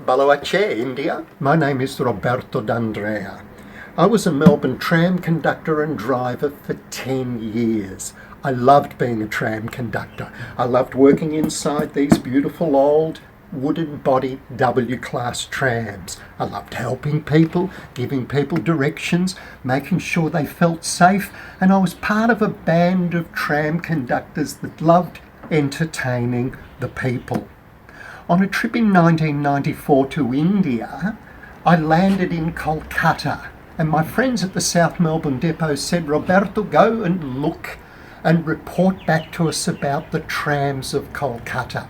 Balawache, India. My name is Roberto D'Andrea. I was a Melbourne tram conductor and driver for 10 years. I loved being a tram conductor. I loved working inside these beautiful old wooden body W-class trams. I loved helping people, giving people directions, making sure they felt safe, and I was part of a band of tram conductors that loved entertaining the people. On a trip in 1994 to India, I landed in Kolkata, and my friends at the South Melbourne Depot said, "Roberto, go and look and report back to us about the trams of Kolkata."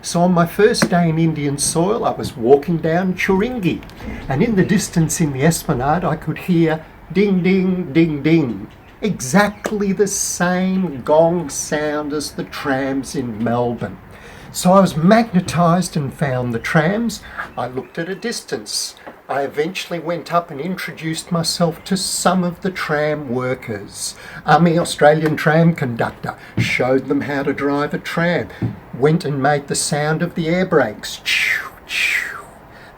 So on my first day in Indian soil, I was walking down Churingi, and in the distance in the esplanade, I could hear ding, ding, ding, ding. Exactly the same gong sound as the trams in Melbourne. So I was magnetised and found the trams. I looked at a distance. I eventually went up and introduced myself to some of the tram workers. I'm the Australian tram conductor. Showed them how to drive a tram. Went and made the sound of the air brakes. Choo, choo.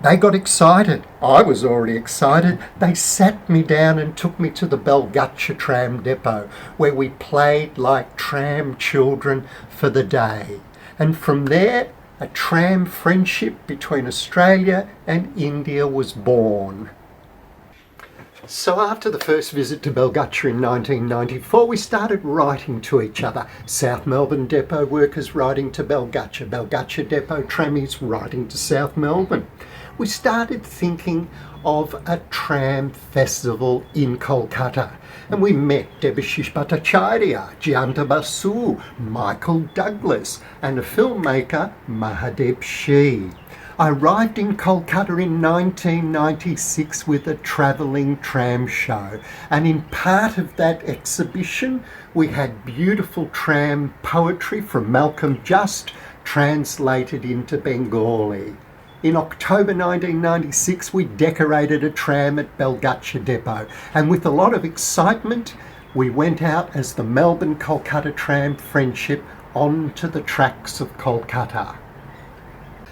They got excited. I was already excited. They sat me down and took me to the Belgacha tram depot, where we played like tram children for the day. And from there, a tram friendship between Australia and India was born. So after the first visit to Belgacha in 1994, we started writing to each other. South Melbourne Depot workers writing to Belgacha, Belgacha Depot trammies writing to South Melbourne. We started thinking of a tram festival in Kolkata, and we met Debashish Bhattacharya, Jayanta Basu, Michael Douglas, and a filmmaker, Mahadev Shi. I arrived in Kolkata in 1996 with a travelling tram show, and in part of that exhibition we had beautiful tram poetry from Malcolm Just translated into Bengali. In October 1996, we decorated a tram at Belgacha Depot, and with a lot of excitement, we went out as the Melbourne-Kolkata Tram Friendship onto the tracks of Kolkata.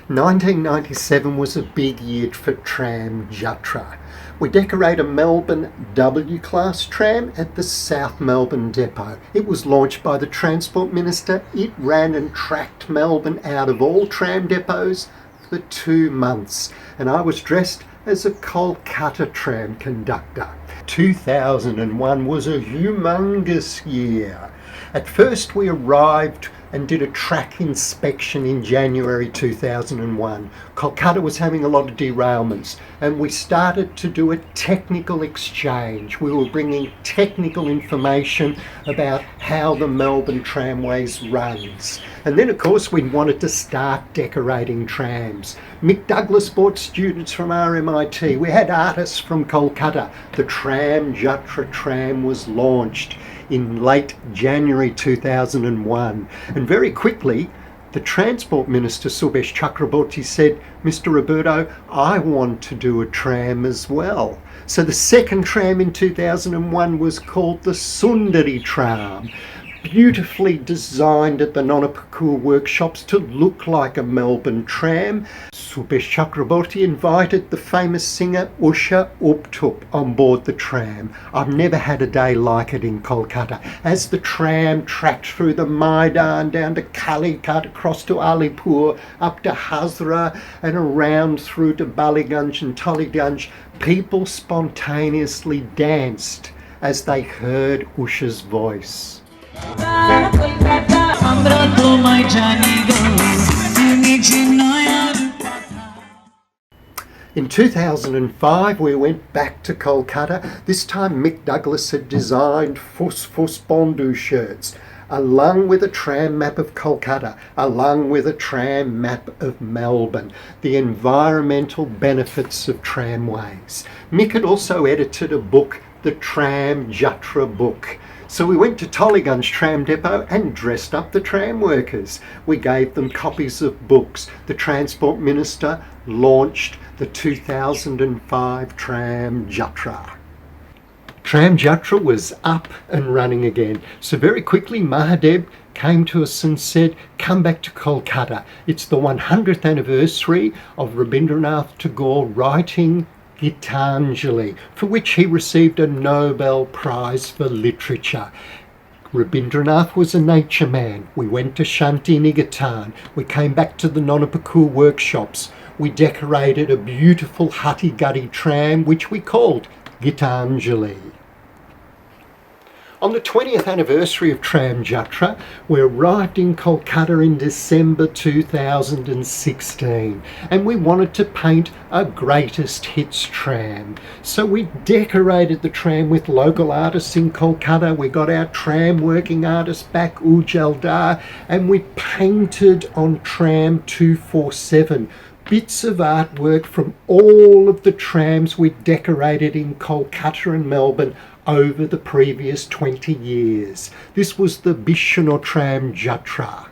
1997 was a big year for Tramjatra. We decorate a Melbourne W-class tram at the South Melbourne Depot. It was launched by the Transport Minister. It ran and tracked Melbourne out of all tram depots for 2 months, and I was dressed as a Kolkata tram conductor. 2001 was a humongous year. At first we arrived and did a track inspection in January 2001. Kolkata was having a lot of derailments, and we started to do a technical exchange. We were bringing technical information about how the Melbourne Tramways runs. And then of course we wanted to start decorating trams. Mick Douglas brought students from RMIT. We had artists from Kolkata. The Tramjatra tram was launched in late January 2001. And very quickly, the Transport Minister, Subhesh Chakraborty, said, "Mr. Roberto, I want to do a tram as well." So the second tram in 2001 was called the Sundari Tram, beautifully designed at the Nonapakul workshops to look like a Melbourne tram. Subhesh Chakraborty invited the famous singer Usha Uptup on board the tram. I've never had a day like it in Kolkata. As the tram tracked through the Maidan, down to Kalikhat, across to Alipur, up to Hazra, and around through to Baliganj and Tollygunj, people spontaneously danced as they heard Usha's voice. In 2005 we went back to Kolkata. This time Mick Douglas had designed Fus Fus Bondu shirts, along with a tram map of Kolkata, along with a tram map of Melbourne, the environmental benefits of tramways. Mick had also edited a book, the Tramjatra book. So we went to Tollygunj Tram Depot and dressed up the tram workers. We gave them copies of books. The Transport Minister launched the 2005 Tramjatra. Tramjatra was up and running again. So very quickly Mahadev came to us and said, come back to Kolkata. It's the 100th anniversary of Rabindranath Tagore writing Gitanjali, for which he received a Nobel Prize for Literature. Rabindranath was a nature man. We went to Shanti Niketan. We came back to the Nonopakur workshops. We decorated a beautiful hutty-gutty tram which we called Gitanjali. On the 20th anniversary of Tramjatra, we arrived in Kolkata in December 2016 and we wanted to paint a greatest hits tram. So we decorated the tram with local artists in Kolkata. We got our tram working artist back, Ujjal Dar, and we painted on tram 247 bits of artwork from all of the trams we decorated in Kolkata and Melbourne over the previous 20 years. This was the Bishno Tramjatra.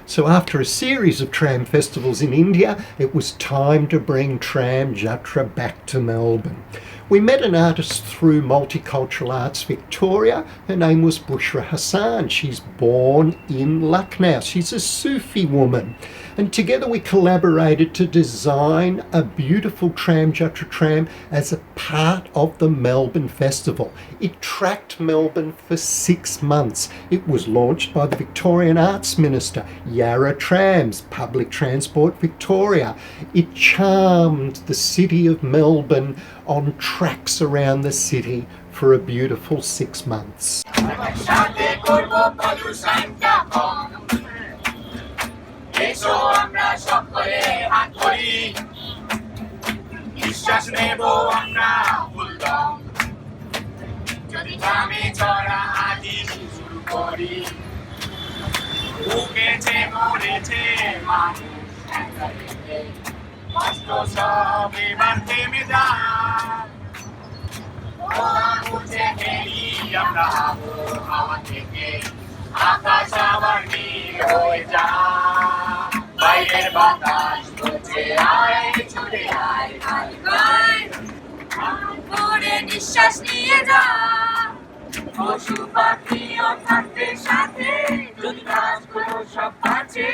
So after a series of tram festivals in India, it was time to bring Tramjatra back to Melbourne. We met an artist through Multicultural Arts Victoria. Her name was Bushra Hassan. She's born in Lucknow. She's a Sufi woman. And together we collaborated to design a beautiful Tramjatra tram as a part of the Melbourne Festival. It tracked Melbourne for 6 months. It was launched by the Victorian Arts Minister, Yarra Trams, Public Transport Victoria. It charmed the city of Melbourne on tracks around the city for a beautiful 6 months. নিঃশ্বাস নিয়ে যা পশু পাখি ও থাকতে সাথে যদি কাজগুলো সব আছে